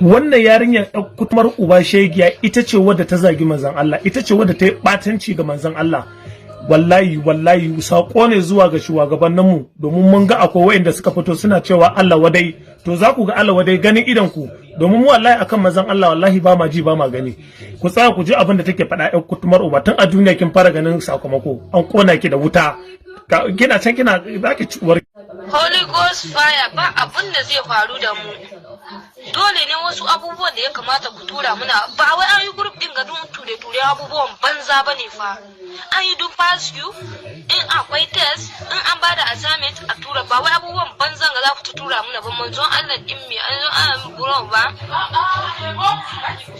wannan yarinyar kutumar uba shegiya ita ce wadda ta zagi manzon Allah, ita ce wadda ta yi batanci ga manzon Allah. Wallahi sako ne zuwa ga shugabanninmu, domin mun ga akwai wayanda suka fito suna cewa Allah wadai, to za ku ga Allah wadai ganin idan ku, domin mu wallahi akan manzon Allah wallahi ba ma ji ba ma gani. Ku tsaya ku ji abin da take faɗa ƴan kutumar uba, tun a duniya kin fara ganin sakamako, an kona ki da wuta, kina can kina zaki ciwar. Holy Ghost fire ba abin da zai faru da mu. Dole ne wasu abubuwan da ya kamata ku tura muna, ba wai an yi group din ga dun ture abubuwan banza bane fa. An yi do pass you, in akwai test, in an bada assignment a tura, ba wai abubuwan banzan ga za ku tura muna ba, manzon Allah din me an buron ba.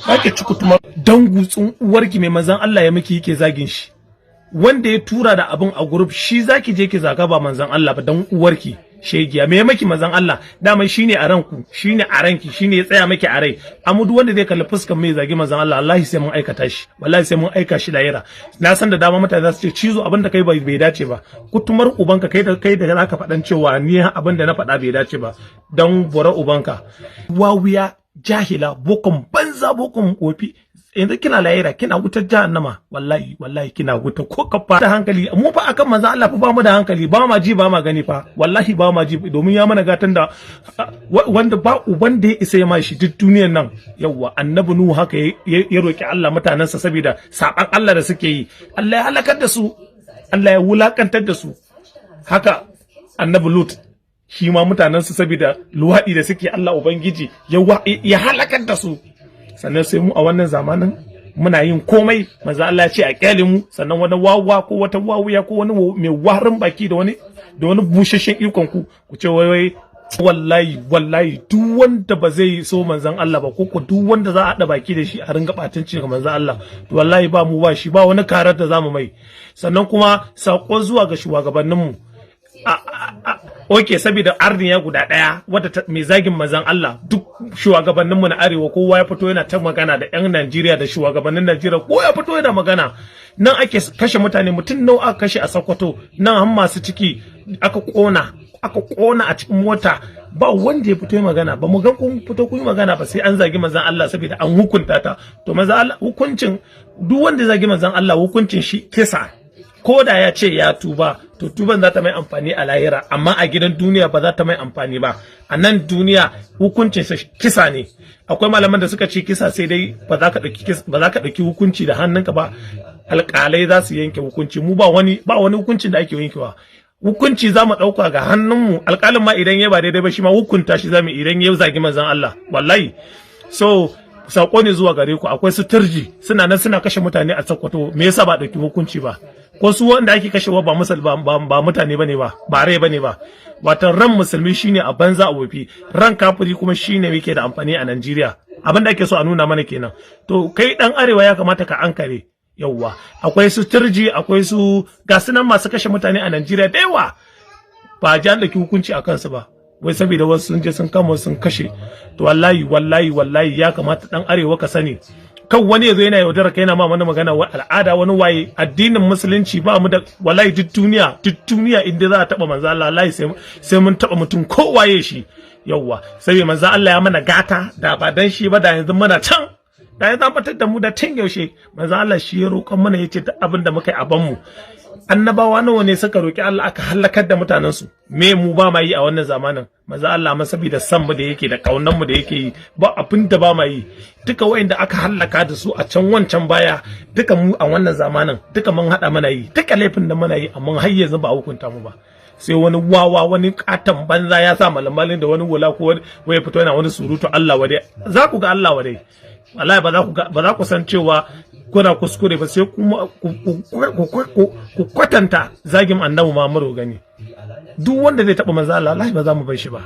Kake ci kutumar dan gutsun uwarki mai manzon Allah ya miki yake zagin shi. Wanda ya tura da abin a group shi zaki je ki zaga ba manzon Allah ba, dan uwarki shegiya. Me maki manzon Allah dama shine a ranku, shine a ranki, shine ya tsaya maki a rai. Amma duk wanda zai kalli fuskar mai zagi manzon Allah, wallahi sai mun aikata shi, wallahi sai mun aika shi lahira. Na san da dama mutane za su ce cizo abin da kai bai dace ba, kutumar ubanka kai da zaka faɗan cewa ni abin da na faɗa bai dace ba, dan bora ubanka. Wawiya jahila bokon banza bokon kofi, yanzu kina lahira, kina wutar jahannama, wallahi kina wuta ko kafa da hankali. Mu fa akan manzo Allah fa ba mu da hankali, ba ma ji ba ma gani fa, wallahi ba ma ji, domin ya mana gatan da wanda ba uban da ya isa ya mashi duk duniyar nan. Yawwa annabi Nuhu haka ya roki Allah mutanansa saboda saban Allah da suke yi, Allah ya halakar da su, Allah ya wulakantar da su. Haka annabi Lut shi ma mutanansa saboda luwadi da suke, Allah ubangiji ya halakar da su. Sannan sai mu a wannan zamanin muna yin komai manzo Allah ya ce a kyale mu, sannan wani wawa ko wata wawuya ko wani mai warin baki da wani busheshen ikon ku ce wai wallahi duk wanda ba zai so manzon Allah ba, ko duk wanda za a hada baki da shi a ringa batanci ga manzon Allah, to wallahi ba mu ba shi, ba wani karar da zamu mai. Sannan kuma sako zuwa ga shugabannin mu, saboda arniya guda daya wadda mai zagin manzon Allah, duk shugabanninmu na arewa kowa ya fito yana ta magana da yan Najeriya da shugabannin Najeriya, kowa ya fito yana magana. Nan ake kashe mutane, mutum nawa aka kashe a Sokoto, nan har masu ciki aka kona a cikin mota, ba wanda ya fito magana. Ba mu ga kun fito kun magana ba, sai an zagi manzon Allah saboda an hukunta ta. To manzon Allah hukuncin duk wanda zagi manzon Allah hukuncin shi kisa. Ko da ya ce ya tuba, to tuban za ta mai amfani a lahira, amma a gidan duniya ba za ta mai amfani ba. A nan duniya hukuncin sa kisa ne. Akwai malaman da suka ce kisa sai dai ba za ka ɗauki hukunci da hannunka ba, alƙalai za su yanke hukunci. Mu ba wani hukuncin da ake yankewa. Hukunci za mu ɗauka ga hannunmu, alƙalin ma idan ya ba daidai ba shi ma hukunta shi za mu, idan ya zagi manzon Allah, wallahi. So sako ne zuwa gare ku, akwai su turji suna nan suna kashe mutane a Sokoto, me yasa ba ɗauki hukunci ba? Ko su wanda ake kashewa ba mutane bane ba rai bane ba. Watan ran musulmi shine a banza a wofi, ran kafiri kuma shine yake da amfani a Najeriya. Abin da ake so a nuna mana kenan. To kai dan arewa ya kamata ka ankare. Yawwa akwai su turji, akwai su gasunan masu kashe mutane a Najeriya da yawa, ba ji an ɗauki hukunci a kansu ba, wai saboda wasu sun je sun kama sun kashe. To wallahi ya kamata dan arewa ka sani, kan wani yazo yana yaudara kai, yana ma wani magana wa al'ada wani waye. Addinin musulunci ba mu da, wallahi duk duniya inda za a taba manzo Allah, wallahi sai mun taba mutum ko waye shi. Yawwa sai manzo Allah ya mana gata, da ba dan shi ba da yanzu muna can, da ya zabatar da mu da tun yaushe. Manzo Allah shi ya roƙon mana, yace duk abin da muka yi a ban mu. Annabawa nawa ne suka roki Allah aka halakar da mutanen su, me mu ba ma yi a wannan zamanin? Manzo Allah ma saboda san mu da yake da kaunan mu da yake yi, ba abin da ba ma yi. Duka wayanda aka halaka da su a can wancan baya, duka mu a wannan zamanin duka mun hada mana yi, duka laifin da muna yi, amma har yanzu ba a hukunta mu ba. Sai wani wawa, wani katan banza ya sa malamalin da wani wula ko wai fito yana wani surutu. Allah wadai, za ku ga Allah wadai, wallahi ba za ku san cewa kuna kuskure ba, sai kuma ku kwatanta zagin annabi Muhammadu gani. Duk wanda zai taba manzo Allah, wallahi ba za mu bar shi ba.